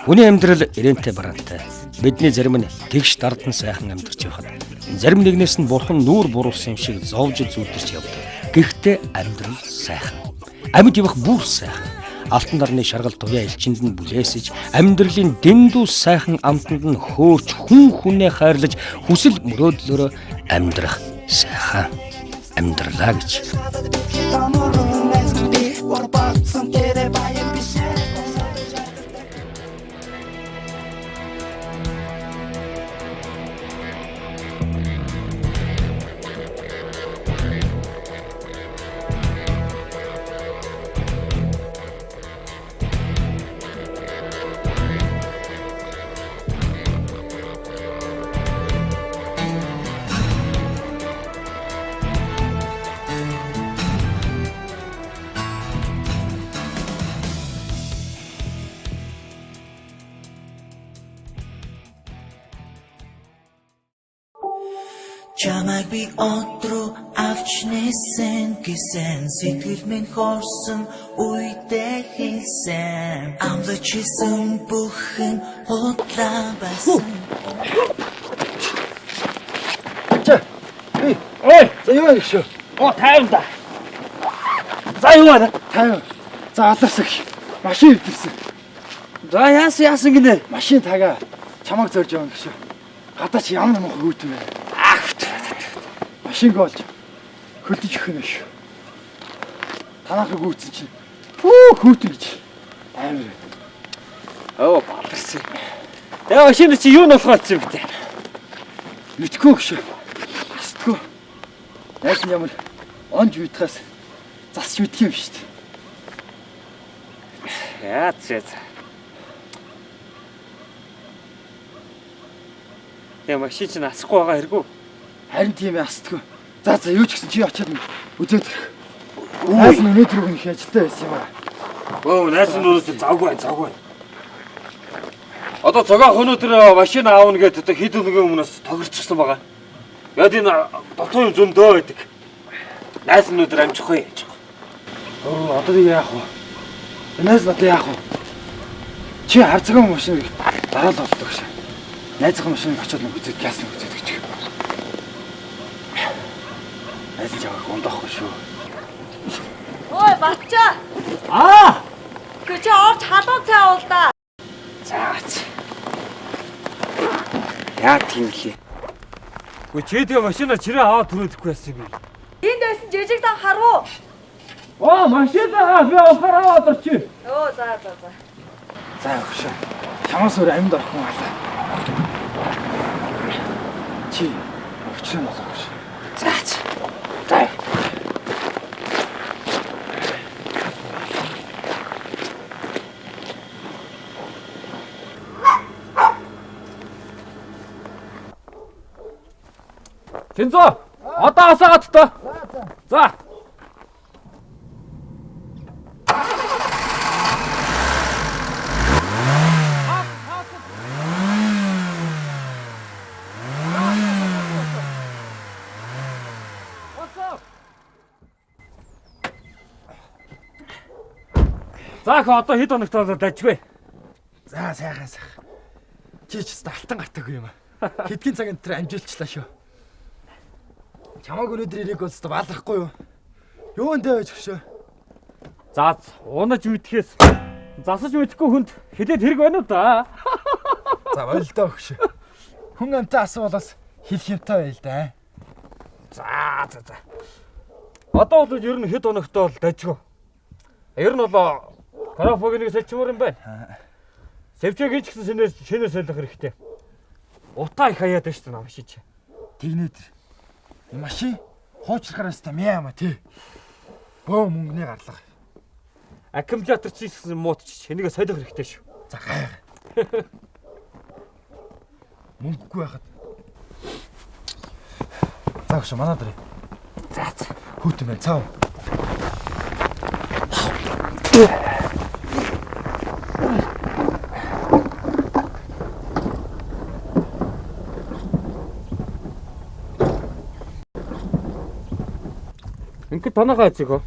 Хүний амьдрал ирэнтэй бараантай. Бидний зарим нь тэгш дардан сайхан амьдарч байхад зарим нэгнээс нь бурхан нүүр буруулсан юм шиг зовж зүудэрч явдаг. Гэхдээ амьдрал сайхан. Амьд явах бүр сайхан. Алтан дарны шаргал туяа элчинд нь бүлээсэж, амьдралын дэндүү сайхан амтанд нь хөөрч хүн хүнээ хайрлаж, хүсэл мөрөөдлөөрөө амьдрах сайхан амьдралаа гэж. Чамайг би одруу авч нээсэн гэсэн сэтгэл минь хорсон үедээ хэлсэн амлаж хийсэн бүхэн худлаа байсан. Ой, за юу вэ шүү? 50 да. За юу вэ? 50. За аларсаг. Машин өвдөрсөн. За яасан гинэ? Машин тагаа чамайг зорж явна гэж шүү. Гадаа чи ямар мохоо гүйт юм бэ? Машинг олж хөлдөж өгөх юм шүү. Танахыг гүйцэн чинь хүүтэн гэж амар. Оо баларсан. Тэгээ машин чи юу нөхөх болсон юм бэ? Мэдгүй шүү. Хастгүй. Яаж ямар онж битгээс засч мэдх юм шүү дээ. Яа зэ. Тэгээ машин чинь асахгүй байгаа хэрэггүй. Харин тийм ястгүй. За юу ч гэсэн чи очиад үзээд ирэх. Найз нь өнөөдөр их ажилтаа байсан юм аа. Оо найз нь өнөөдөр завгүй. Одоо цогаах өнөөдөр машин аавна гэдэг одоо хэд өдрийн өмнөөс тохирчихсан байгаа. Яг энэ дотоо юм зөндөө байдаг. Найз нь өнөөдөр амжихгүй яаж байгаа. Оо одоо яах вэ? Найз надад яах вэ? Чи харцгаа машиныг дараал болдог шээ. Найзынхаа машиныг очиод үзээд яасан үзээд гэж. Найз жааг ундахгүй шүү. Ой бачаа. Чи орч халуун цай уул да. Заац. Яа тийм лээ. Гү чи тэгээ машина чирээ аваад түрээдэхгүй байсан юм. Энд байсан жижиг дан харуу. Оо машина би авахараа орчих. Оо за. За өгшөө. Чамаас өөр амьд орох юм аа. Чи өгчөө болоош. Заац. За. Шинзо, одоо асаагаад та. За. Заах одоо хэд хоногт болоод дажгүй. За сайхан. Чи ч гэсэн алтан гартаагүй юм аа. Хэдгийн цагийн тэр амжилтчлаа шүү. Чамаг өнөөдөр ирэх болстой баалгахгүй юу? Юу энэ байж өгшөө. За унаж мэдхээс засаж мэдхгүй хүнд хилээд хэрэг байна уу да? За болдоо өгшөө. Хүн амтаа асуулаас хэлэх юмтай байл да. За. Одоо бол ер нь хэд хоногтой бол дажгүй. Ер нь бол карафогныг сэлчмөр юм байна. Сэвчээг ч гэсэн шинээр солих хэрэгтэй. Утаа их хаяад байна шүү дээ машин чи. Тэгнэд. Машин хуучрахараас та мяама тий. Бөө мөнгөний гарлага. Аккумулятор чи гэсэн муут чи энийг солих хэрэгтэй шүү. За гайг. Мөнгөгүй байхад. За өгшөө манаа дээр. За. Хүүтэн байна цаав. Ингээд танахаа эцэг хөө.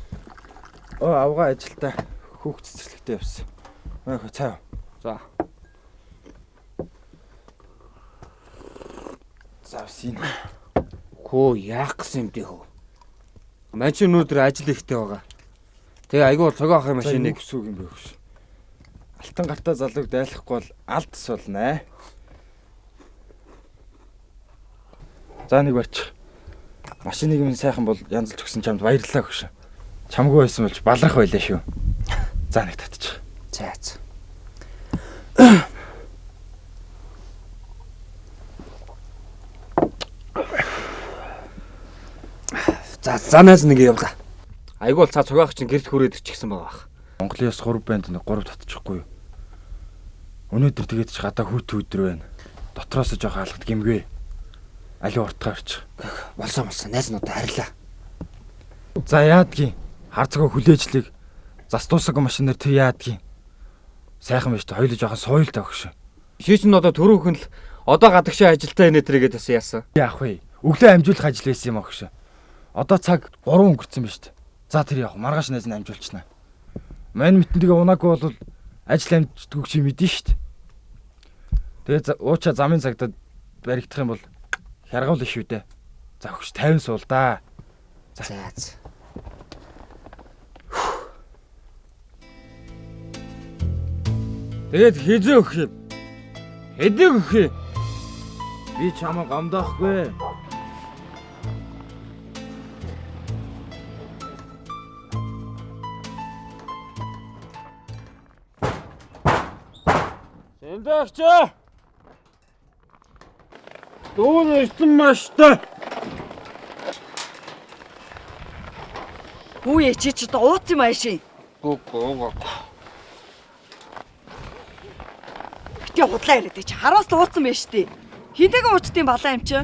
Авгаа ажилдаа хүүхд цэцэрлэгтээ явсан. Маяг цаав. За. Завсин. Хөө яах гэсэн юм бэ хөө? Машин өнөөдөр ажил ихтэй байгаа. Тэгээ айгүй цогоох машиныг өсөг юм бэ хөөш. Алтан гартаа залууг дайлахгүй бол алдс болно. За нэг барьчих. Машиныг минь сайхан бол янзлж өгсөн чамд баярлалаа хөөш. Чамгүй байсан болж баларх байлаа шүү. За нэг татчих. За за. За занаас нэг явлаа. Айгуул цаа цугаах чинь гэрт хүрээд ирчихсэн байгаа бах. Монголын яс 3 банд нэг 3 татчихгүй юу? Өнөөдөр тэгээд ч гадаа хүүт өдөр байна. Дотроос жоох хаалгад гимгүй. Али уртгаа орчих. Болсон найзнуудаа харилаа. За яадгийн харцгаа хүлээжлийг застуусаг машинаар тэр яадгийн. Сайхан байж та хоёул жоохон сууйл тавьш. Ший чинь одоо төрөөхөн л одоо гадагшаа ажилтаа инээ тэргээд бас яасан. Яах вэ? Өглөө амжуулах ажил байсан юм ааш. Одоо цаг 3 өнгөрцөн ба штт. За тэр явах маргааш найз нь амжуулчихна. Мань митэнтэйгээ унаагүй бол ажил амждаггүй чи мэдэн штт. Тэгээ ууча замын цагтад баригдах юм бол хяргуул шүү дээ. За хөш 50 суул да. За. Тэгээд хизээ өгөх юм. Хэдэг өгөх юм. Би чамаа гомдохгүй. Эндэгч. Дүүн ирсэн маштай. Үе чи ууц юм ааши. Гоо. Битээ худлаа яриад чи хараас л ууцсан байж тээ. Хинтэйгээ уучдсан балаа юм чи.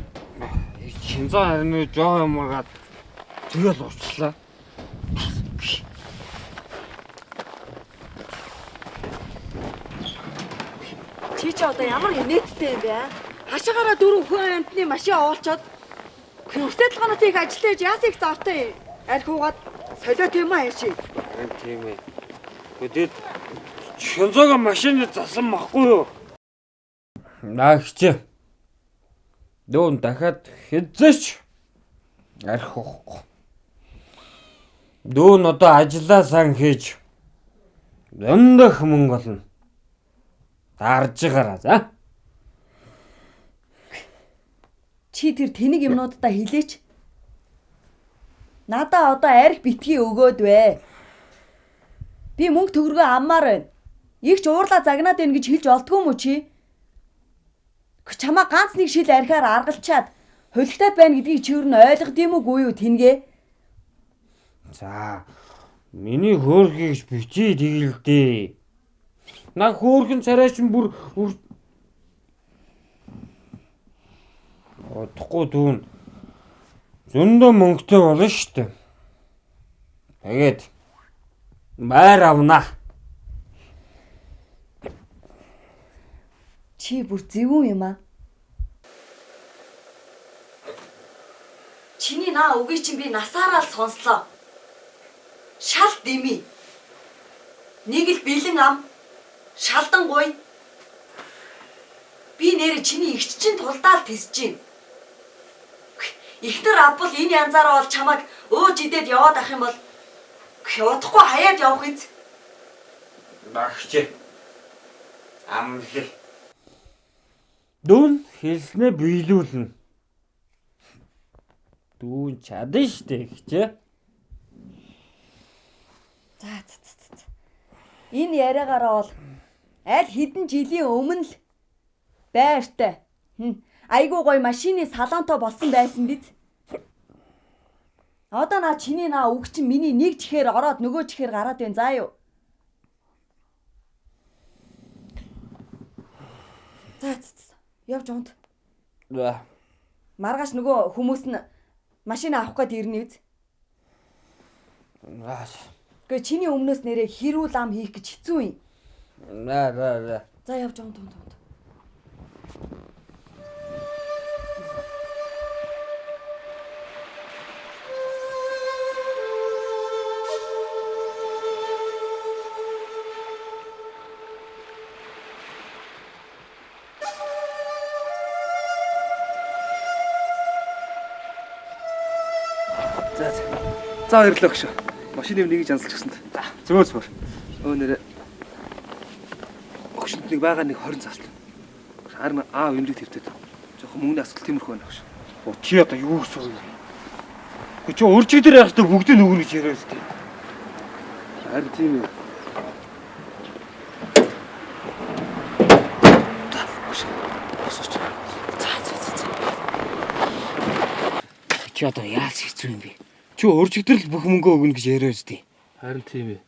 Шинзаа харин жоо юмраад тэгэл уучлаа. Чи одоо ямар инээдтэй юм бэ? Хашаагаараа 4 хүн амтны машин оолчоод хөсөлгөөнөөс их ажиллаж яас их завтай. Аль хуугаад солиот юм аа яши. Харин тийм ээ. Тэгэд шинзаага машины засан махгүй юу? Наагч. Дүүн дахиад хизээч арих уухгүй. Дүүн одоо ажиллаа сан хийж өндөх мөнгө олно. Дарж гараа за. Чи тэр тэнэг юмнуудаа хэлээч. Надаа одоо арх битгий өгөөд вэ. Би мөнгө төгрөгөө аммаар байна. Игч уурлаа загнаад байна гэж хэлж олдгүй мүү чи? Чамаа ганц нэг шил архиар аргалчаад хулигтаад байна гэдгийг чи юу н ойлгодсон үгүй юу тэнгээ? За. Миний хөөргийг битгий тэгэлдээ. Наа хөөргөн царайч бүр Одохгүй дүүн зөндөө мөнгөтэй болно штэ. Тэгээд маар авнаа. Чи бүр зөвүүн юм аа. Чиний наа үгийг чинь би насаараа л сонслоо. Шал дими. Нэг л бэлэн ам. Шалдан гуй. Би нэр чиний игч чинь тулдаал тисэж гин. Ихнэр авбал энэ янзаараа бол чамайг өөж идээд яваад ах юм бол удахгүй хаяад явах биз. Багч. Амлах. Дүүн хэлснээ биелүүлнэ. Дүүн чадна штэ гэчээ. За. Энэ яриагаараа бол аль хэдэн жилийн өмнө л байртай. Айгуу гоё машины салонтой болсон байсан биз. Одоо наа чиний наа үг чинь миний нэг чихээр ороод нөгөө чихээр гараад байна заа юу. За. Явж унт. За. Маргааш нөгөө хүмүүс нь машин авах гээд ирнэ биз. Гэхдээ чиний өмнөөс нэрээ хэрүүл ам хийх гэж хэцүү юм. За. За явж унт. За баярлалаа гэж. Машины нэгийг жансалж гисэнд. За зүгээр. Өө нэрэ. Өгшөнд нэг байгаа нэг 20 заслаа. Харин аав юмрыг твтээд. Жохон мөнгөний асуулт тиймэрхүү байна гэж. Оо чи одоо юу гэсэн юм? Чи уржиг дээр яах вэ бүгдийг нөгөн гэж яриа өстэй. Харин тийм ээ. Чи одоо яаж хэцүү юм бэ? Чи уржиг дээр л бүх мөнгөө өгнө гэж яриа өстэй. Харин тийм ээ.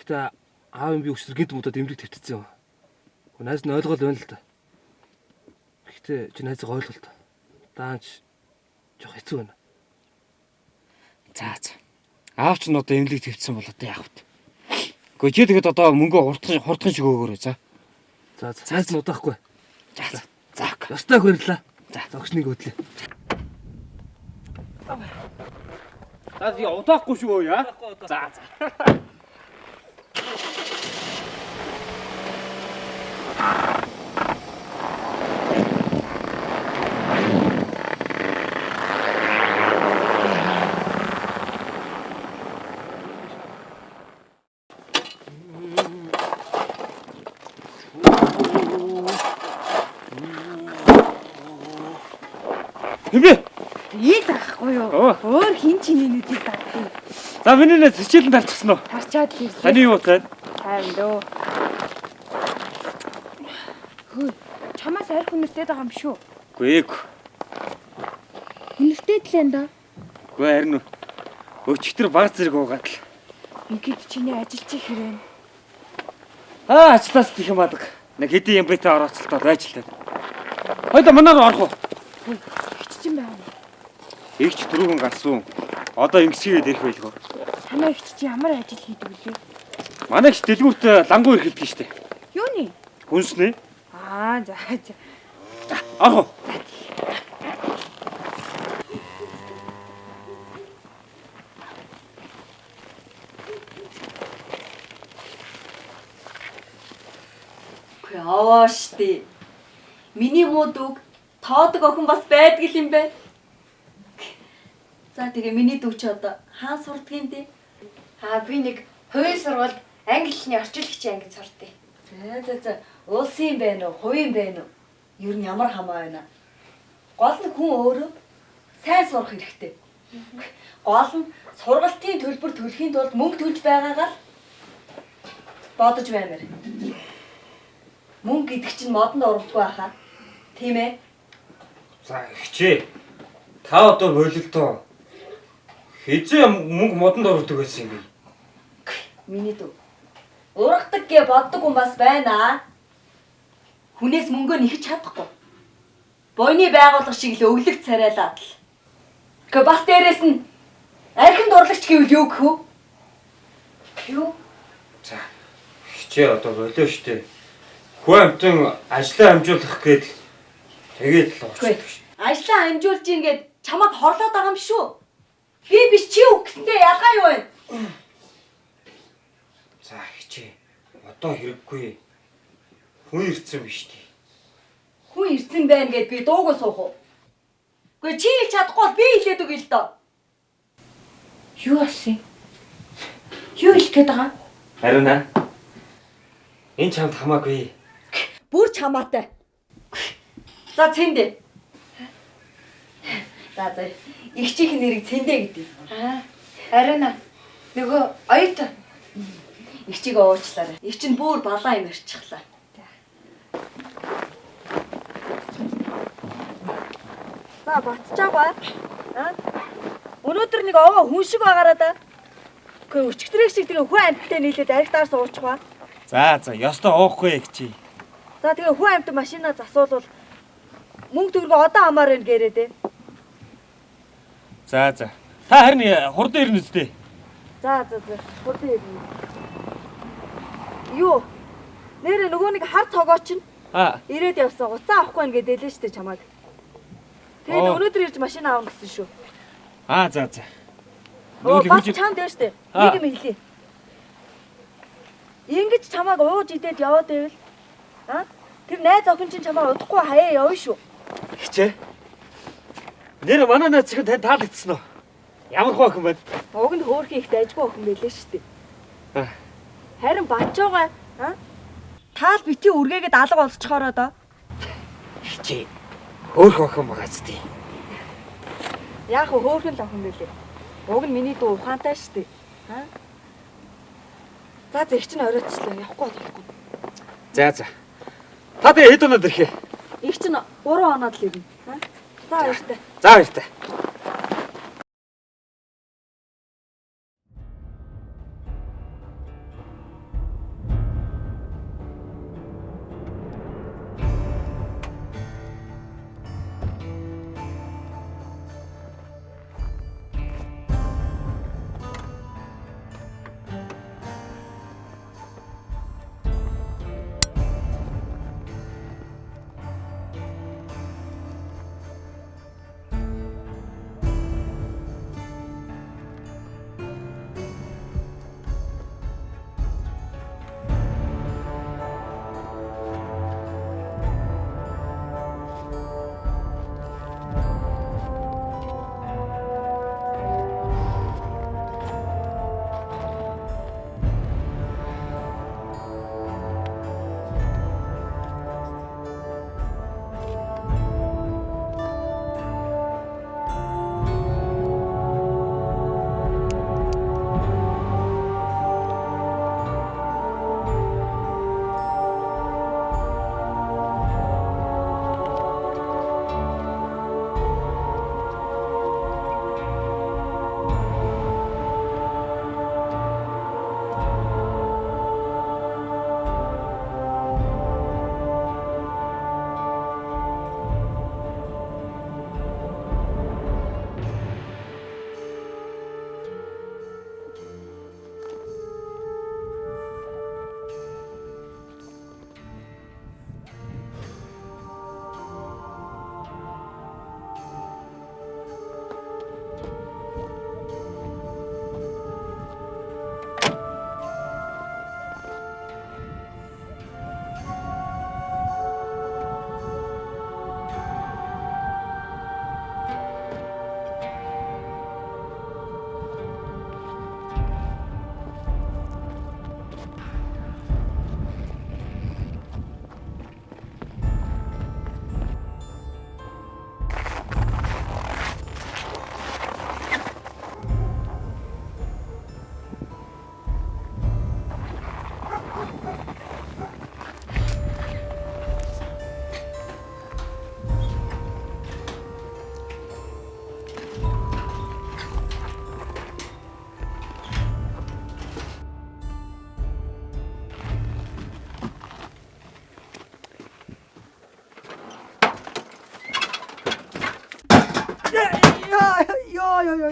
Гэхдээ аав юм би өчтөр гинт муудад эмрэг твтцсэн юм. Найз нь ойлгол байна л та. Гэхдээ чи найзыг ойлголт. Даанч жоох хэцүү байна. За. Аав ч н одоо эмнэлэг твтсэн бол одоо яах вэ? Гэхдээ чи тэгэхэд одоо мөнгөө хурдхан шиг өгөөрэй за. За цайз нь удаахгүй. За. Ёстой хөрлөө. За зогсныг өдлөө. За би удаахгүй шүү яа. За. Хэмээ. Ийг даахгүй юу? Өөр хин чиний нүдийг дагдаг. За миний нэ зэчээлэн тарчихсан уу? Харчаад ирлээ. Таны юу тань? Хайр дөө. Хөөе. Чамаас арх үнэртэй байгаа юм шүү. Үгүй ээ. Үнэртэй л энэ да. Үгүй харин өчтөр баг зэрэг уугаад л. Ингээд чиний ажилч хэрэг. Ажлаас тийх юм адаг. Нэг хэдийн юм битээ орооцолтоо байжлаа. Хоёул манаар орох уу? Хиччин байна. Игч дөрөвөн гарсан. Одоо ингэсгээд ирэх байлгүй. Танай ихч чи ямар ажил хийдэг вэ? Манай их дэлгүүрт лангуу ирэх хэлдэг штэ. Юуны? Хүнснэ. За. Орох уу? Аваа штэ. Миний мууд үг тоодог охин бас байдаг юм бэ? За тэгээ миний дүү чи одоо хаан сурдаг юм дээ? Би нэг хувийн сургуульд англи хэлний орчуулагчийн ангид сурдаг. За. Улсын юм байна уу? Хувийн байна уу? Ер нь ямар хамаа байна? Гол нь хүн өөрөө сайн сурах хэрэгтэй. Гол нь сургалтын төлбөр төлөхийн тулд мөнгө төлж байгаагаар бодож баймаар. Мөнгө гэдэг чинь модонд оруулдаггүй байхаа. Тийм ээ? За ихчээ. Та одоо болилдоо. Хизээ мөнгө модонд ордог байсан юм бэ? Миний дүү. Ургадаг гэ боддог хүн бас байна. Хүнээс мөнгөө нэхэж чадахгүй. Буйны байгууллага шиг л өглөг царайлаад л. Гэхдээ бас дээрэс нь архин дурлагч гэвэл юу гэх вэ? Юу? За ихчээ одоо болио штэ. Хөө амтан ажлаа амжуулах гээд тэгээд л уучдаг ш. Ажлаа амжуулж ийн гэд чамайг хорлоод байгаа юм шүү. Би биш чи үг гэсэндээ ялгаа юу вэ? За ихчээ. Одоо хэрэггүй. Хүн ирсэн биш тий. Хүн ирсэн байна гэд би дуугүй суух уу? Гэхдээ чи хэлж чадахгүй бол би хэлээд үг л доо. Юу асан? Юу хэлэх гээд байгаа? Харин аа. Энэ чамд хамаагүй. Бүр чамаатай. За цэндэ. За. Игчийн нэрийг цэндэ гэдэг. Арина. Нөгөө оёот. Игчийг уучлаарай. Иг чинь бүр балаа юм ирчихлаа. За батчаагаа. Өнөөдөр нэг овоо хүн шиг байгаараа да. Гэхдээ өчигдрэг шиг тэгээ хүн амьттай нийлээд архитаар суучих ба. За ёстой уухгүй ихчээ. За тэгээ хүн амьтад машинаа засуулвал мөнгө төгрөгөө одоо хамаар байна гэрээ. За. Та харин хурдан ирнэ үстэй. За. Хурдан ирнэ. Юу? Нэрээ нөгөө нэг хар цогоо чинь. Ирээд явсан. Уцаа авахгүй байна гэдээ лээ штэ чамайг. Тэгээд өнөөдөр ирж машин аавна гэсэн шүү. За. Бас чам дээр штэ. Нэг юм хэлье. Ингэж чамайг ууж идээд яваад байвал тэр найз охин чинь чамайг удахгүй хаяа явна шүү. Хичээ. Нэр манай найз чинь тань таалагдсан уу? Ямар хөө охин байна? Уг нь хөөрхөн их дайжгүй охин байлээ шүү дээ. Харин бачаагаа таал бити үргээгээд алга болцохороо доо. Чи хөөрхөн охин багаас тий. Яг хөөрхөн л охин байлээ. Уг нь миний дүү ухаантай шүү дээ. За зэрэг чинь оройтчлаа. Явахгүй болохгүй. За. Та тэгээ хэд өнөд ирэхээ? Их чинь 3 оноод л ирнэ. За баяртай. За баяртай.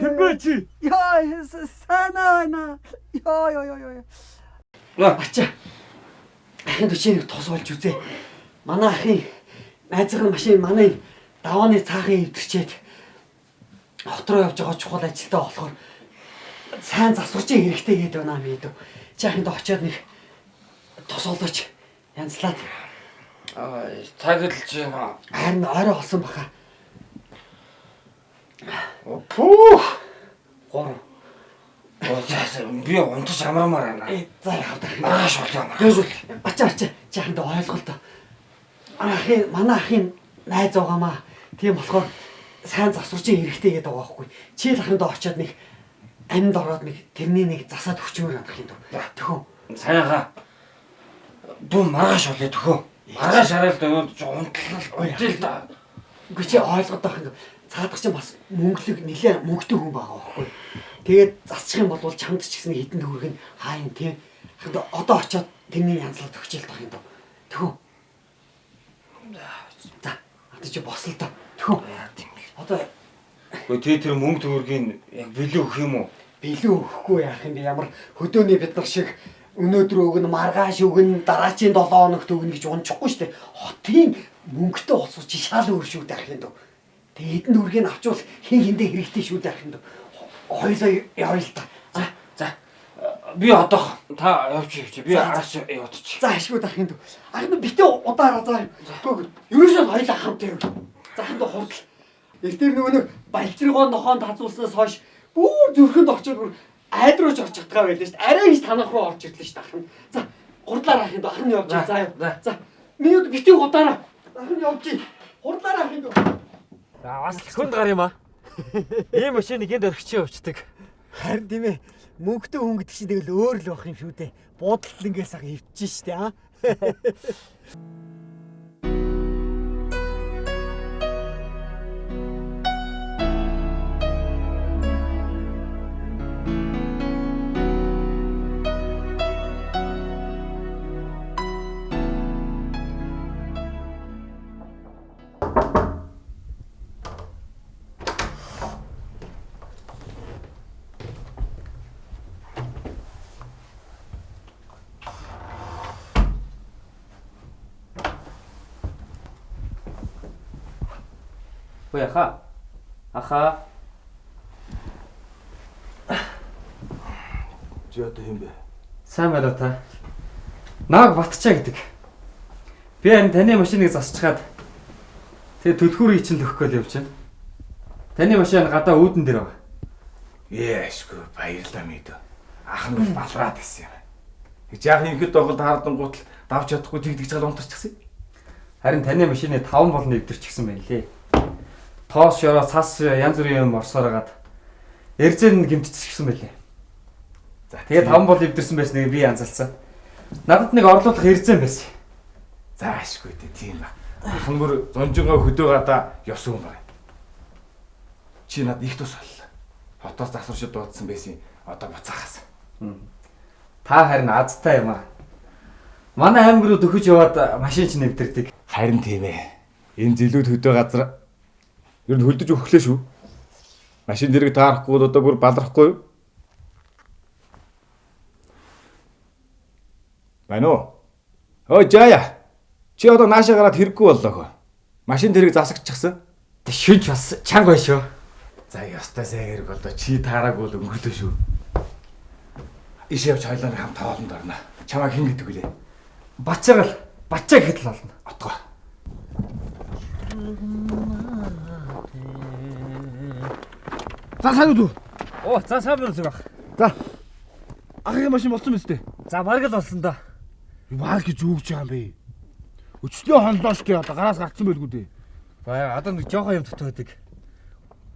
Хэмбэ чи? Яа, санаа. Яа. Ачаа. Ахын төчийг тос болж үзээ. Манай ахын найзгын машин манай давааны цаахан өвдөрчээд хот руу явж байгаа чухал ажилтаа болохоор сайн засварчин хэрэгтэй гээд байна мэдв. Чи ахынд очиод нэг тос олооч янзлаад. Цаглж байна. Харин орой болсон баха. Пүүх. Гоо. Би унтаж амраамаар байна. За яах вэ? Маргааш болоо. Тэгвэл ачаа чи ахынд ойлголоо. Манай ахын найз байгаамаа. Тийм болохоор сайн засварчин хэрэгтэй гээд байгаа байхгүй. Чи л ахынд очиод нэг амьд ороод нэг тэрний нэг засаад өчмөр надах юм дөө. Төхөө. Сайнхаа. Дүү маргааш болоо төхөө. Маргааш хараад унтлал да. Үгүй чи ойлгоод байх юм. Цаадах чинь бас мөнгөлөг нэлээ мөнгөтэй хүн байгаа байхгүй. Тэгээд засчих юм бол чамд ч гэсэн хитэн төгрөг нь хаа юм тийм. Хад одоо очиод тэрний янзлаад өгчээл тах юм дөө. Төхөө. За, одоо чи бослоо доо. Төхөө. Одоо Гэхдээ тэр мөнгө төгрөгийг яг билүү өгөх юм уу? билүү өгөхгүй яах юм бэ? Ямар хөдөөний бид нар шиг өнөөдөр өгнө, маргааш өгнө, дараачийн 7 хоногт өгнө гэж унчихгүй шүү дээ. Хотын мөнгөтэй олсоо чи шал өөр шүү дээ ах юм дөө. Тэгээд хэдэн төгрөгийг авчвал хиндэ хэрэгтэй шүү дээ ах юм дөө. Хойлоо явъя л та. За. Би одоо та явчих. Би араас явчих. За ашгүй ах юм дөө. Ах нь битээ удаараа заа. Тэгвэл ерөөсөө хоёлаа хамт яв. За хамт хурдл. Эртээр нөгөө нэг балжиргоо нохоонд хазуулснаас хойш Бүр зүрхэнд очиод бүр айд руу ч орж чадгаа байлаа шүү дээ. Арай гэж танах руу орж ирлээ шүү дээ ахын. За гурдлаар ахын доо ахын явж за юу. За минут битгий удаараа ахын явж. Гурдлаар ахын доо. За бас хүнд гар юм аа. Ийм машиныг энд орхичин явцдаг. Харин тийм ээ. Мөнгөтэй хүн гэдэг чинь тэгэл өөр л байх юм шүү дээ. Буудалт ингээс ах хөвчөн штэ аа. Ой аха. Аха. Жоод юм бэ? Сайн байна уу та? Нааг Батчаа гэдэг. Би харин таны машиныг засчихад тэгээ төлхүүрийг чинь лөхөх гээл явж байна. Таны машин гадаа үүдэн дээр байгаа. Яашгүй баярлалаа мэдээ. Ах нь бол балраад гэсэн юм. Гэж яах юм хэд тоглолт хардан гутал давж чадахгүй тэгж жаал унтарчихсан. Харин таны машины 5 болно өвдөрчихсэн байна лээ. Тоос шороо цас янз бүрийн юм орсоороод эрзэн гимтчихсэн байлээ. За тэгээ 5 бол өвдөрсөн байсныг би анзаалсан. Надад нэг орлуулах эрзэн байсан. Заашгүй тийм ба. Хөнгөр зонжингаа хөдөө гадаа ёс юм байна. Чи над их тус боллоо. Хотоос засваршид дуудсан байсан. Одоо буцаахаас. Та харин азтай юм аа. Манай аймаг руу дөхөж яваад машин ч нэвдэрдэг. Харин тийм ээ. Энэ зилүүд хөдөө газар ер нь хөлдөж өгөхлээ шүү. Машин дэрэг таарахгүй бол одоо бүр балархгүй юу? Байна уу? Ой жая. Чи одоо наашаа гараад хэрэггүй боллоо хөө. Машин дэрэг засагчихсан. Тэг шүнж бас чанга байна шүү. За ястай сайн хэрэг болоо. Чи таараагүй бол өнгөрлөө шүү. Иш явж хойлоо хамт хоолнд орно. Чамаа хэн гэдэг үлээ? Бачаал. Бачаа гэхэд л болно. Отгоо. За сайн үү? Оо, за сайн байна зүг ах. За. Ахын машин болсон мэт. За бараг л болсон да. Баг гэж юу гэж байгаа юм бэ? Өчтөө хонлоо штэ одоо гараас гарцсан байлгүй дээ. Баа одоо нэг жоохон юм татдаг.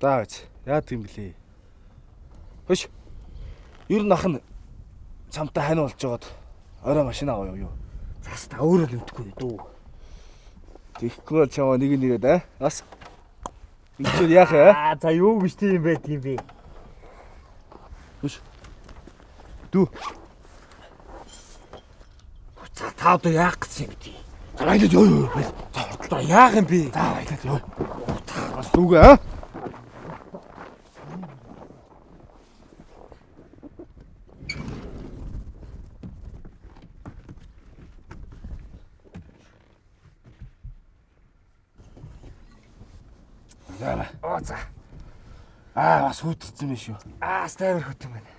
За биз. Яад юм блэ? Хөш. Ер нь ах нь чамтай хань болж жоод орой машин аваа юу? Зас та өөрөө л өвдөхгүй дүү. Тэгэхгүй бол чамаа нэг нэгэд аа. Бас. Ինչүүд яах вэ? За юу гэж тийм байт юм бэ? Хөш. Дүү. За та одоо яах гэсэн юм бэ? За баялаж ёо. За хурдлаа яах юм бэ? За баялаж ёо. Бас дүүгээ аа. Оо за. Бас хүйтцсэн биш үү? Стайвер хөтөн байна.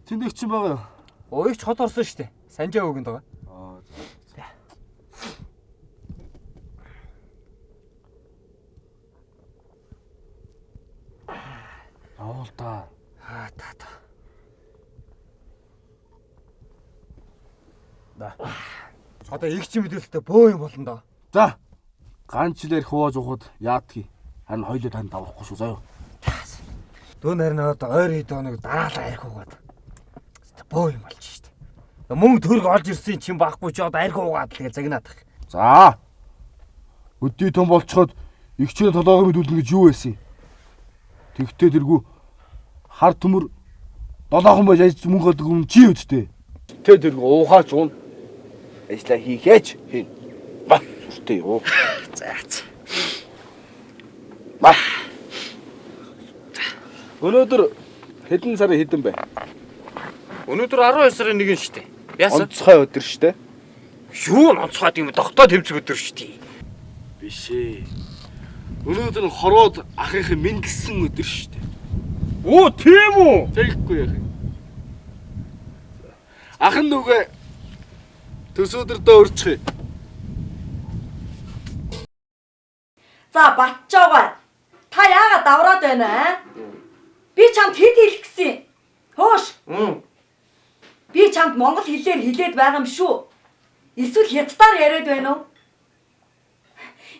Тэнд их чинь байгаа юу? Уугч хот орсон шүү дээ. Санжаа өгөнд байгаа. За. Аавал та. Та. Да. Одоо их ч мэдээлэлтэй бөө юм болно доо. За. Ганчлэр хувааж ухад яадгийг. Харин хоёлоо танд давахгүй шүү заяа. Дөө нарийн одоо ойр хэд хоног дараалал арх угаад. Бөө юм болж штт. Мөнгө төрг олж ирсэн чинь байхгүй ч одоо арх угаад тэгээ загнаад их. За. Өдий том болцоход игчээр толгойг мэдүүлнэ гэж юу байсан юм? Тэгвтээ тэргүй хар төмөр 7хон байж ажиж мөнгө олдог юм чи үсттэй. Тэ тэргүй уухаач уун. Ажлаа хийхээч хийн. Ба сүртэй юу? За. Ба. Өнөөдөр хэдэн сарын хэдэн бэ? Өнөөдөр 12 сарын 1 шүү дээ. Яасан? Онцгой өдөр шүү дээ. Юу онцгой юм тогтоо тэмцэг өдөр шүү дээ. Биш ээ. Өнөөдөр хорвоод ахын мэндэлсэн өдөр шүү дээ. Оо тийм үү? Тэгэхгүй яах юм. Ахын нүгэ төсөөдөрдөө өрчих. За Батчаагаа. Та яагаад давраад байна аа? Би чамд хэд хэлэх гэсэн. Хоош. Би чамд монгол хэлээр хэлээд байгаа юм шүү. Эсвэл хятадаар яриад байна уу?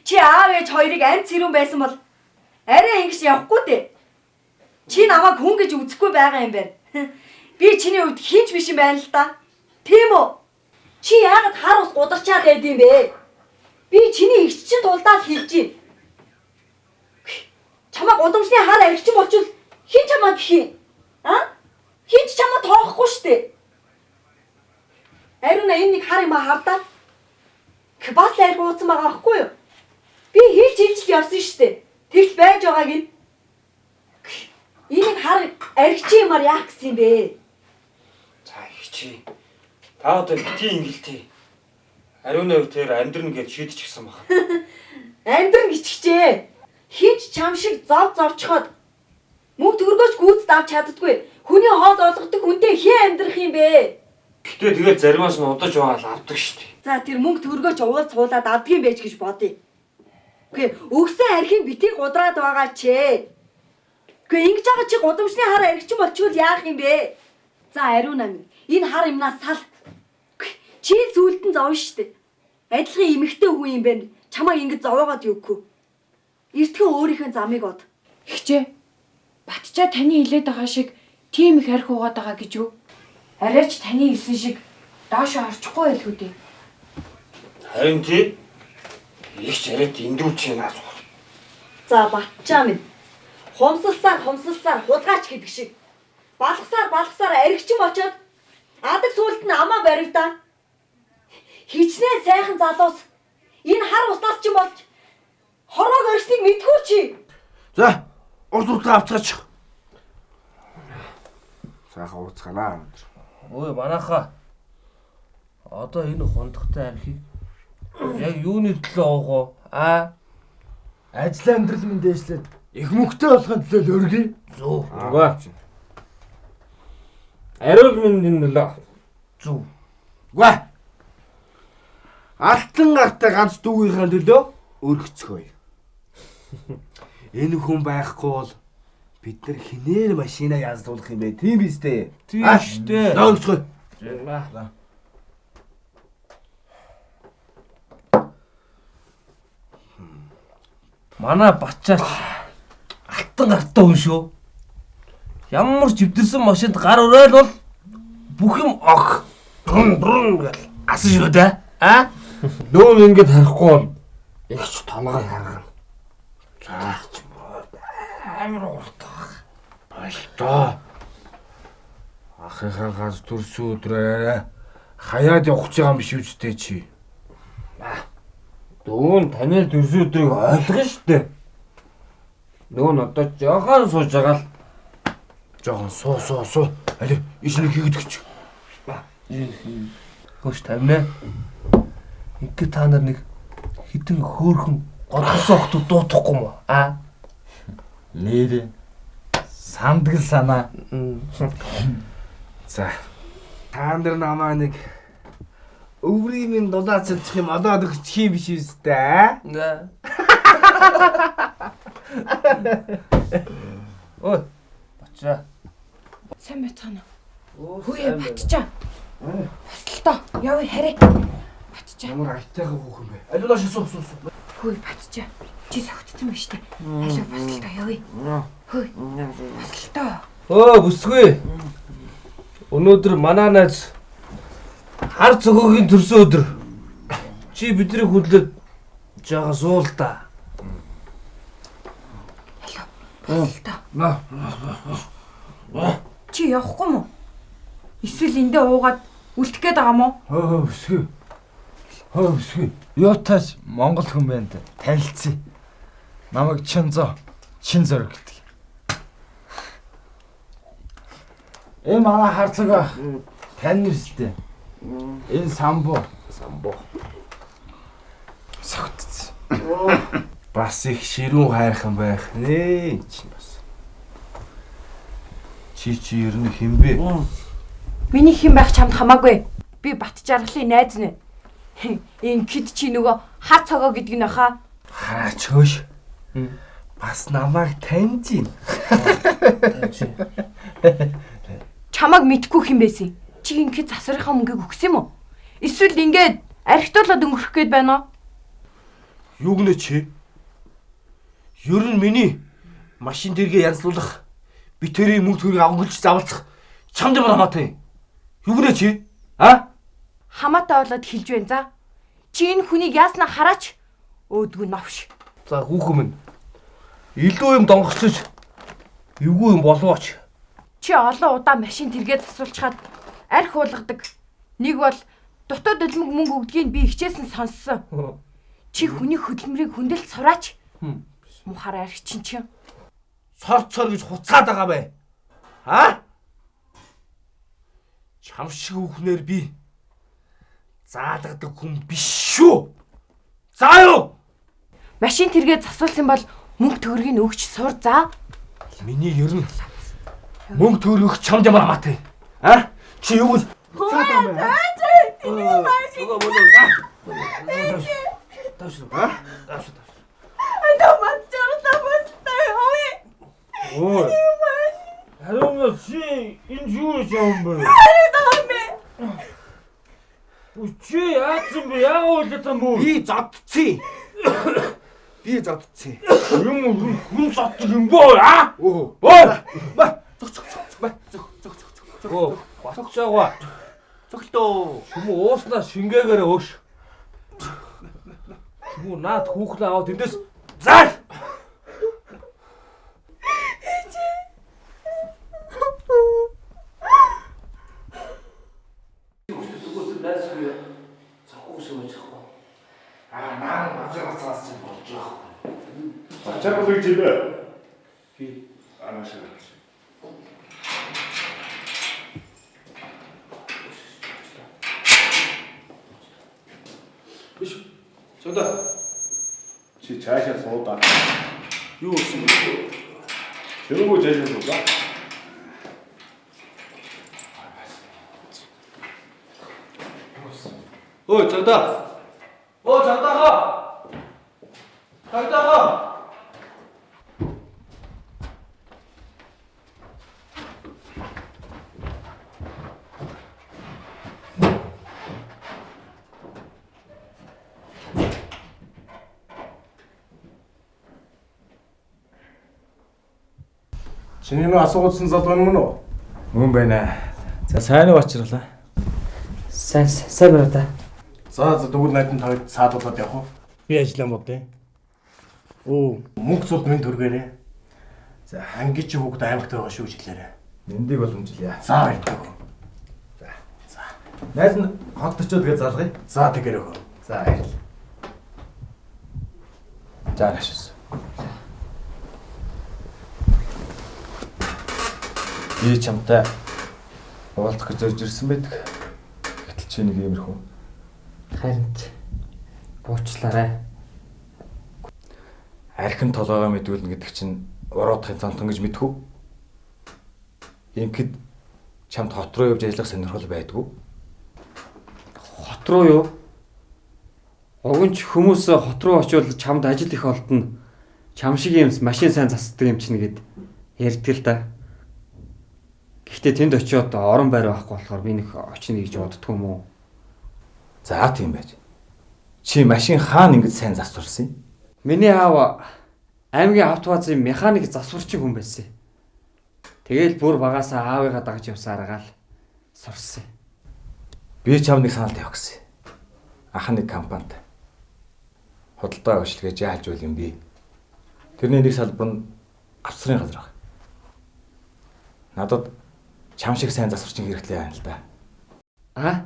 Чи аав ээж хоёрыг амт цэрүүн байсан бол арай ингэж явахгүй дээ. Чи намайг хүн гэж үзэхгүй байгаа юм байна. Би чиний хувьд хинч биш юм байна л да. Тийм үү? Чи яагаад хар ус гударчаад байд юм бэ? Би чиний эгч чинь тулдаад хэлж байна. Чамаа гудамжны хар аригчин болчвол хин чамаа гэх юм? Хин ч чамаа тоохгүй штэ. Ариуна энэ нэг хар юм хавдаа. Бас л ариг ууцсан байгаа байхгүй юу? Би хийлж хилж явсан штэ. Тэгж байж байгааг нь. Энийг хар аригчин юмар яах гэсэн юм бэ? За ихчи. Та одоо битгий ингэлтэй. Ариуны өв тэр амьдрын гэж шийдчихсэн баг. Амьдрын гिचгчээ. Хинч чам шиг зовчхоод мөнгө төгрөгөөч гүйцэд авч чаддаггүй. Хүний хоол олгодог хүнтэй хэн амьдрах юм бэ? Гэтэ тэгэл заримаас нь удаж байгаа л авдаг штеп. За тэр мөнгө төгрөгөөч уул цуулаад авдгийн байж гэж бодъё. Үгүй өгсөн архийн битийг гудраад байгаа ч. Үгүй ингэж байгаа чи гудамжны хар аригчин болчихвол яах юм бэ? За ариуна минь энэ хар юмнаас сал. Чи зүйлдэн зовно штеп. Адилхан эмэгтэй хүн юм байна. Чамаа ингэж зовоогоод юугүй. Эртхэн өөрийнхөө замыг од. Ихчээ. Батчаа таны хэлээд байгаа шиг тийм их арх угаад байгаа гэж юу? Арайч таны хэлсэн шиг доошо орчихгүй байлгүй дээ. Харин тий. Ихч арайт эндүүлж яана. За батчаа минь. Хумсалсаар худгаач гэдэг шиг. Балгасаар аригчин очоод адаг сүлд нь амаа баригдаа. Хичнээн сайхан залуус энэ хар уснаас ч юм болж хороог орсныг мэдгүй чи. За, урд урдаа авцгаач. Сайхан ууцгаанаа. Ой манайхаа. Одоо энэ хундахтай архийг яг юуны төлөө авах вэ? Ажил амьдрал минь дээшлээд их мөнгөтэй болохын төлөө л өргөе. Зүг. Үгүй. Ариул минь энэ л зүг. Үгүй. Алтан гартай ганц дүүгийнхаа төлөө өргөцгөөе. Энэ хүн байхгүй бол бид нар хинээр машинаа янзлуулах юм бэ? Тийм биз дээ. Тийм шүү дээ. Өргөцгөөе. Манай батчаач алтан гартай хүн шүү. Ямар ч өвдөрсөн машинд гар урайл бол бүх юм ог. Брун гэл асан шүү дээ. Нүүн ингэж харахгүй бол ихч толгой харгана. За ч амар уртаа. Болтоо. Ахыхаа ганц төрсөн өдрөө хаяад явах гэж байгаа юм биш үстэй чи. Дүүн таны төрсөн өдрийг ойлгоно штэ. Нөгөө нь одоо жоохон сууж байгаа л. Жоохон суу. Али иш нэг хийгдэгч. Хөөш тавина. Ингээ та нар нэг хитэн хөөхөн годсон охтууд дуутахгүй юм аа? Нэрээ сандгал санаа. За. Та нар намаа нэг өврийн минь дулаацчих юм одоо өгчих юм биш үстэй. Ой. Бачаа. Сайн байцгаана. Хөөе батчаа. Бас л тоо. Явъя харъя. Батчаа. Ямар айтайгаа хөөх юм бэ? Алуулаа шисуу. Хөөе батчаа. Чи согтсон байна штэ. Алуу бас л тоо явъя. Хөөе. Бас л тоо. Бүсгүй. Өнөөдөр манай найз хар цогогийн төрсөн өдөр. Чи бидний хөдлөд жаа суул та. Алуу. Чи явахгүй мó? Эсвэл эндээ уугаад үлдэх гээд байгаа мó? Хөөсгүй. Юутаас Монгол хүн байна да. Танилцъя. Намайг чин зөрөг гэдэг. Энэ манай харцаг тань нэстэй. Энэ самбуу. Согтц. Бас их ширүүн хайрхан байх нэ. Чи ер нь хинбэ? Миний хэн байх чамд хамаагүй. Би бат жаргалын найз нэ. Энэ кид чи нөгөө хар цогоо гэдэг нь хаа? Хараач хөөш. Бас намайг таньж байна. Чамаг мэдгүй хэм байсан. Чи ингээд засварынхаа мөнгийг өгсөн юм уу? Эсвэл ингээд архитуулаад өнгөрөх гээд байна уу? Юу гэнэ чи? Ер нь миний машин дэргээ янзлуулах, би тэрийн мөнгө төрийг авгуулж заавалцах чамд ямар хамаатай? Юу гэнэ чи? А? Хамаатай болоод хэлж байна за. Чи энэ хүнийг яаснаа хараач. Өөдгөө новш. За хүүхэн минь. Илүү юм донгорчиж эвгүй юм болооч. Чи олон удаа машин тэргээ засвалчаад арх уулгадаг. Нэг бол дутуу дөлмөг мөнгө өгдгийг би хичээсэн сонссон. Чи хүний хөдөлмөрийг хүндэлж сураач. Мухаар арх чинь. Сор гэж хуцаад байгаа бай. А? Чам шиг хүүхнэр би заалгадаг хүн биш шүү. За юу? Машин тэргээ засвалсан бол мөнгө төгрөгийг өгч сур за. Миний ер нь мөнгө төгрөх чамд ямар хамаатай? А? Чи юу гэж цаатаа мэ? Ой. Харин чи энэ юу юм бэ? Чи яатсан бэ? Яа уулзсан бэ? Би задцсан. Би задцсан. Юм хүн заддаг юм боо а? Өө. Ба. Оо, батгчаагаа. Цогтоо. Юм ууснаа шингээгээр өөш. Юм наад хүүхлээ аваад эндээс заа. Ачаалыг жибэ. Би анашаа. Биш. Зөндөө. Чи цаашаа суудаа. Юу гэсэн бэ? Тэргүү цаашаа суудаа. Ой, зөндөө. Оо, зөндөө. Зөндөө. Чиний нөө асуугдсан залуу юм уу? Мөн байна. За сайн уу очрлаа. Сайн байна да. За дүүр найдан тавд саадуулаад явах уу? Би ажиллаа бодъё. Оо, Мөнгө цуд минь төргээрээ. За ангийн чи хүүхд аймагт байгаа шүү жилээрээ. Мэндийг боломжлъя. За баярлалаа. За. Найз нь хот очиод тэгээ залгая. За тэгэр өгөө. За баярлалаа. За ашиг. Би чамтай уулзах гэж зорж ирсэн байдаг. Гэтэл чи нэг иймэрхүү. Харин буучлаарай. Архин толгоогоо мэдүүлнэ гэдэг чинь уруудахын цонтон гэж мэдхүү. Ингээд чамд хот руу явж ажиллах сонирхол байдгүй. Хот руу юу? Угнч хүмүүс хот руу очивол чамд ажил их олдно. Чам шиг юм машин сайн засдаг юм чинь гэд ярьдаг л да. Гэхдээ тэнд очиод орон байр байхгүй болохоор би нэг очно гэж боддгоо юм уу? За тийм байж. Чи машин хаана ингэж сайн засварсан юм? Миний аав аймгийн автовазын механик засварчин хүн байсан. Тэгэл бүр багасаа аавыгаа дагаж явсаар гаал сурсан. Би чамд нэг санал тавих гэсэн. Ах нэг компанид худалдаа өшлөгөө жаалж үйл юм би. Тэрний нэг салбар нь авсрын газар байна. Надад чам шиг сайн засварчин хэрэгтэй байна л да. А?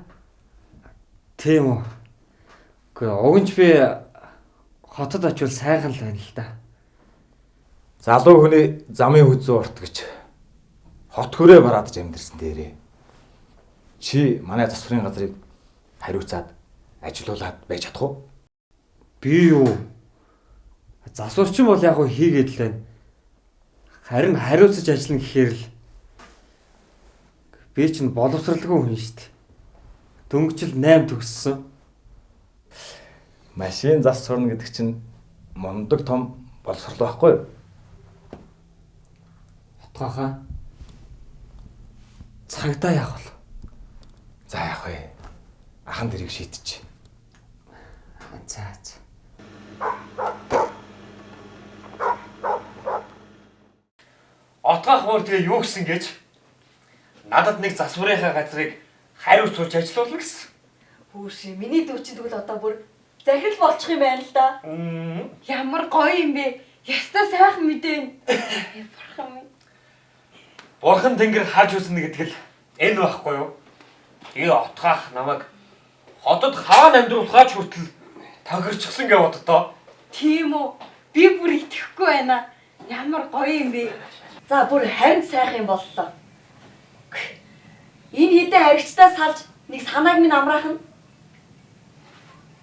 Тийм үү. Гэхдээ угнч би хотод очивол сайхан л байна л да. Залуу хүний замын хүзүү урт гэж хот хөрөө бараадж амьдэрсэн дээрээ. Чи манай засварын газрыг хариуцаад ажилуулад байж чадах уу? Би юу? Засварчин бол яг хийгээд л байна. Харин хариуцаж ажиллана гэхээр л би чинь боловсралгүй хүн шүү дээ. Дөнгөжл 8 төгссөн. Машин зас сурна гэдэг чинь мундаг том боловсрал байхгүй юу? Утгахаа. Цагдаа яах вэ? За яах вэ? Ахан дэрийг шийдчих. За. Отгах мөр тэгээ юу гэсэн гэж надад нэг засварынхаа газрыг хариуц сууж ажиллуулна гэсэн. Хүүши, миний дүүчин тэгвэл одоо бүр захирал болчих юм байна л да. Ямар гоё юм бэ? Ястаа сайхан мэдэн. Бурхан минь. Бурхан тэнгэр харж үзнэ гэдэг л энэ байхгүй юу? Тэгээ отгах намайг хотод хаана амьдруулахаач хүртэл тохирчихсан гэв боддоо. Тийм үү? Би бүр итгэхгүй байна. Ямар гоё юм бэ? За бүр харин сайхан юм боллоо. Энэ хідэн харигчдаа салж нэг санааг минь амраах нь.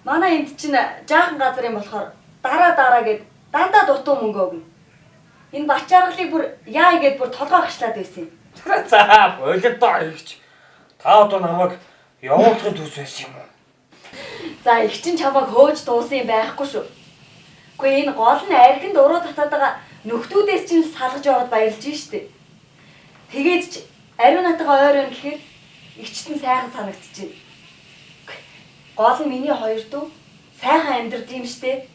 Манай энд чинь жаахан газар юм болохоор дараа гэд дандаа дутуу мөнгө өгнө. Энэ бачааргалыг бүр яа гэд бүр толгойгчлаад байсан юм. За болидоо ихч. Та одоо намайг явуулахын төс байсан юм уу? За их чинь чамайг хөөж дуусан юм байхгүй шүү. Гэхдээ энэ гол нь архинд уруу татаад байгаа нөхдүүдээс чинь салгаж яваад баярлж штэ. Тэгээд ч ариун натгаа ойр өн гэхээр игчтэн сайхан санагдчихэв. Гол нь миний хоёр дүү сайхан амьдрд юм штэ.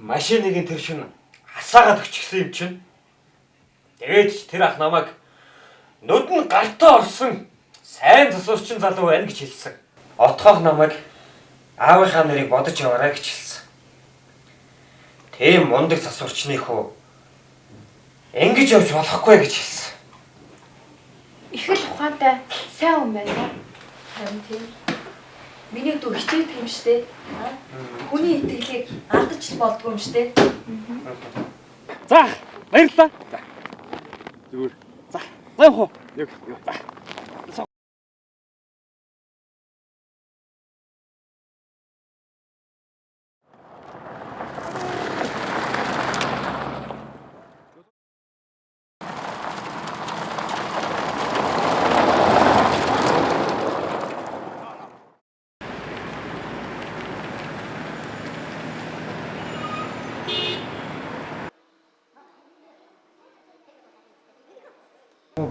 Машиныг тэр шин хасаагаад өчгсөн юм чинь. Тэгээд ч тэр ах намайг нүдэн гартаа орсон сайн засварчин залуу байна гэж хэлсэн. Отгох намайг аавынхаа нэрийг бодож яваарай гэж хэлсэн. Тийм мундаг засварчны хөө ингэж явж болохгүй гэж хэлсэн. Их л ухаантай сайн юм байна. Харин тийм. Миний дүү хичээх юм штэ. Хүний итгэлийг алдаж л болдгоо юм штэ. За, баярлалаа. Зүгээр. За явах уу? За.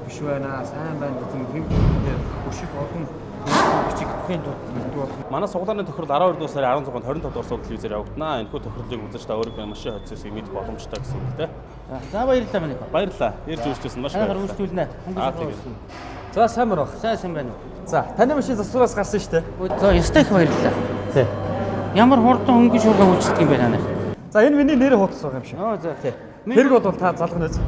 Биш байна. Сайн байна гэсэн хэм хэлээр өшиг олон бичиг бүхэн тулд мэддэг. Манай суглааны тохирол 12 дугаар сарын 16-нд 25 дугаар суудлын визээр явагдана. Энэхүү тохирлыг үзэж та өөрөө машин хоцсыг мэдэх боломжтой гэсэн үг л дээ. За баярлалаа манай. Баярлалаа. Ирж үржүүлсэн маш баярлалаа. Үржүүлнэ. За сайн байна уу? Сайн байна уу? За таны машин засвараас гарсан шүү дээ. За ёстой их баярлалаа. Тий. Ямар хурдан хөнгөн шуурга үйлчлдэг юм байна. За энэ миний нэрээ хуудас байгаа юм шиг. За тий. Хэрэг бол та залгах нөөц.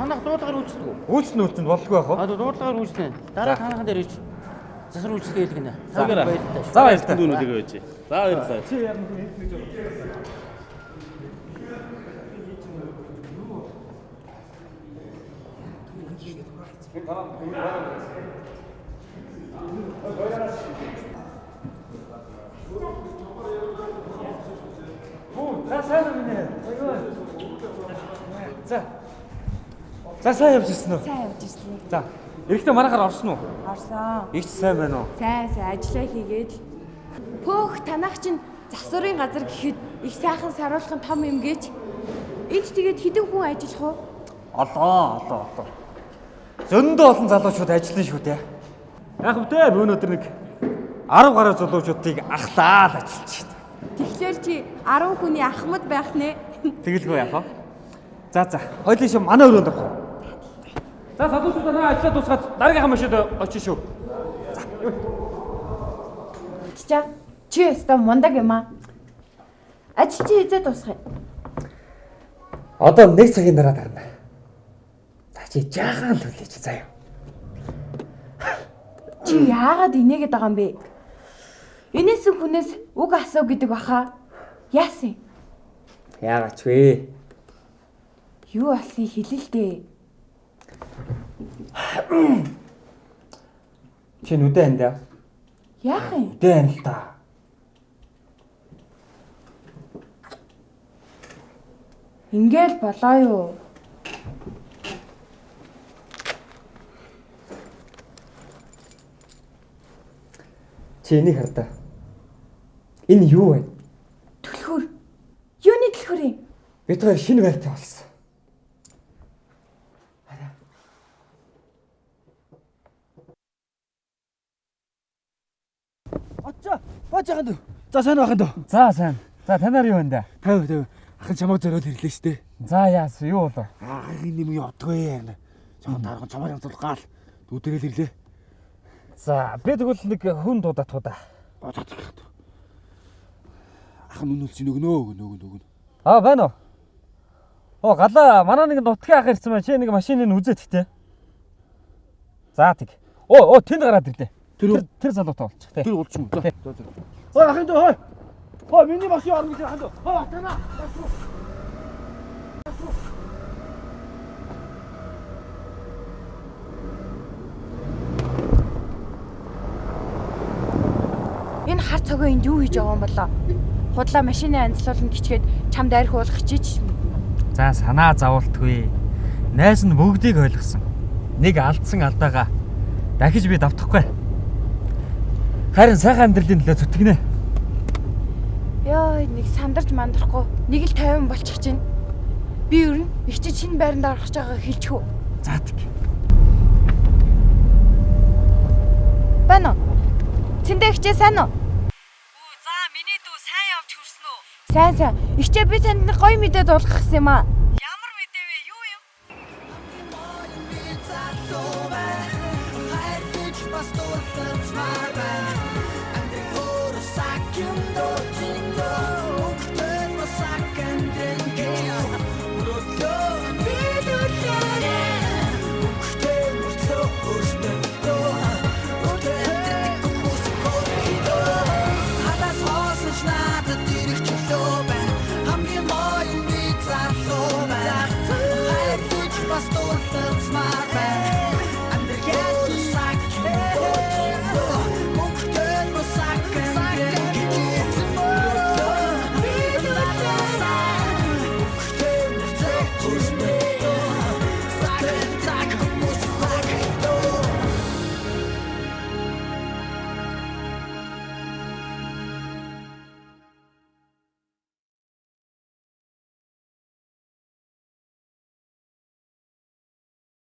Танах дуудлагаар үйлчлдэг үү? Үйлчлэн болдгоо яах вэ? Дуудлагаар үйлчлэн. Дараа танахын дээр ич. Засвар үйлчлэгээ хэлгэнэ. За баярлалаа. За баярлалаа. Дүүнүүдийг өгөөч. За баярлалаа. Чи яарна нэг жоо. За сайн байна. За сайн явж ирсэн үү? Сайн явж ирсэн. За эрэхтээ манайхаар орсон уу? Орсон. Игч сайн байна уу? Сайн ажиллаа хийгээд л. Пөөх танах чинь засварын газар гэхэд их сайхан саруулахын том юм гэж. Энд тэгээд хэдэн хүн ажиллах уу? Олоо. Зөндөө олон залуучууд ажиллана шүү дээ. Яг үгүй өнөөдөр нэг 10 гаруй залуучуудыг ахлаа л ажиллаж байна. Тэгэхээр чи 10 хүний ахмад байх нэ. Тэгэлгүй яах вэ? За. Хоёулын шиг манай өрөөнд орох уу? За залуучуудаа наа ажиллаа дуусгаад дараагийн машинд очиж шүү. За. Чи өстө мундаг юм аа. Ажил чи хэзээ дуусах юм? Одоо 1 цагийн дараа гарна. За чи жаахан төлөөч заяа. Чи яагаад инээгээд байгаа юм бэ? Энэс хүнээс үг асуу гэдэг баха. Яасан? Яагач вэ? Юу болсон хэлээ л дээ. Чи нүдэ андаа. Яах юм? Нүдэ анд л та. Ингээл болоо юу? Чи энийг хардаа. Энэ юу вэ? Түлхүүр. Юуны түлхүүр юм? Бид хоёр шинэ байртай болсон. жаахан дөө. За сайн байхын дөө. За сайн. За танаар юу байна да? Төв. Ахын чамаг зориод ирлээ шүү дээ. За яас юу болов? Энэ юм ятгүй. Жаахан таархан чамаар янзлах гал. Дүүдэрэл ирлээ. За би тэгвэл нэг хүн дуудаад туудаа. Ахын үнэлс нөгнөө. Аа байна уу? Оо галаа манай нэг нутгийн ах ирсэн байна. Чи нэг машиныг үзээд хтээ. За тэг. Оо тэнд гараад ирлээ. Тэр залуутай болчих тий. Тэр болчих юм. За. Ой ахын дөө. Ой миний машин орно гэж ахын дөө. Ой танаа. Энэ хар цогоо энд юу хийж байгаа юм болоо? Худлаа машины анцлуулна гिचгээд чамд арх уулах чиж. За санаа зовуултгүй. Найз нь бүгдийг ойлгосон. Нэг алдсан алдаагаа дахиж би давтахгүй. Харин сайхан амьдралын төлөө зүтгэнэ. Яа, нэг сандарч мандрахгүй. Нэг л 50 болчих чинь. Би ер нь их чи шинэ байранд орох гэж байгааг хэлчих үү? За тэг. Бано. Цэндэ ихчээ сайн уу? Оо, за миний дүү сайн явж хүрсэн үү? Сайн. Ихчээ би танд нэг гоё мэдээ дуулгах гэсэн юм аа. Ямар мэдээ вэ? Юу юм? Хайр гэж бас дуртай